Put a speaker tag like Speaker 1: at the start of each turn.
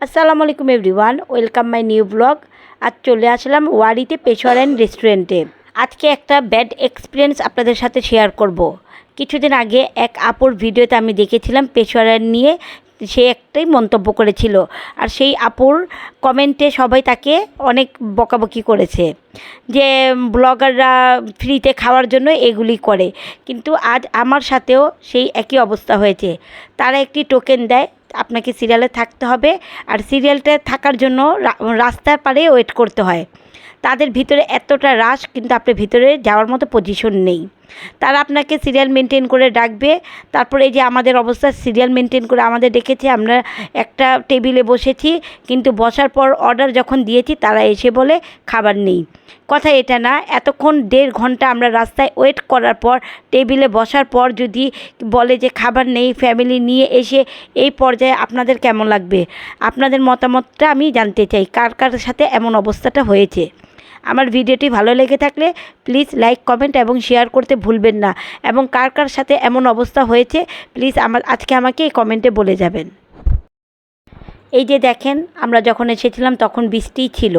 Speaker 1: আসসালামু আলাইকুম everyone, welcome my new blog. আজ চলে আসলাম ওয়ারিতে পেশোয়ারান রেস্টুরেন্টে। আজকে একটা ব্যাড এক্সপিরিয়েন্স আপনাদের সাথে শেয়ার করব। কিছুদিন আগে এক আপুর ভিডিওতে আমি দেখেছিলাম পেশোয়ারান নিয়ে সে একটাই মন্তব্য করেছিল, আর সেই আপুর কমেন্টে সবাই তাকে অনেক বকাবকি করেছে যে ব্লগাররা ফ্রিতে খাওয়ার জন্য এগুলি করে। কিন্তু আজ আমার সাথেও সেই একই অবস্থা হয়েছে। তারা একটি টোকেন দেয়, আপনাকে সিরিয়ালে থাকতে হবে, আর সিরিয়ালটা থাকার জন্য রাস্তার পাড়ে ওয়েট করতে হয়। তাদের ভিতরে এতটা রাশ, কিন্তু আপনার ভিতরে যাওয়ার মতো পজিশন নেই। তারা আপনাকে সিরিয়াল মেনটেন করে ডাকবে। তারপরে এই যে আমাদের অবস্থা, সিরিয়াল মেনটেন করে আমাদের ডেকেছে, আমরা একটা টেবিলে বসেছি, কিন্তু বসার পর অর্ডার যখন দিয়েছি তারা এসে বলে খাবার নেই। কথা এটা না, এতক্ষণ 1.5 ঘন্টা আমরা রাস্তায় ওয়েট করার পর টেবিলে বসার পর যদি বলে যে খাবার নেই, ফ্যামিলি নিয়ে এসে এই পর্যায়ে আপনাদের কেমন লাগবে? আপনাদের মতামতটা আমি জানতে চাই, কার কার সাথে এমন অবস্থাটা হয়েছে। আমার ভিডিওটি ভালো লেগে থাকলে প্লিজ লাইক, কমেন্ট এবং শেয়ার করতে ভুলবেন না, এবং কার কার সাথে এমন অবস্থা হয়েছে প্লিজ আজকে আমাকে এই কমেন্টে বলে যাবেন। এই যে দেখেন, আমরা যখন এসেছিলাম তখন বৃষ্টি ছিল।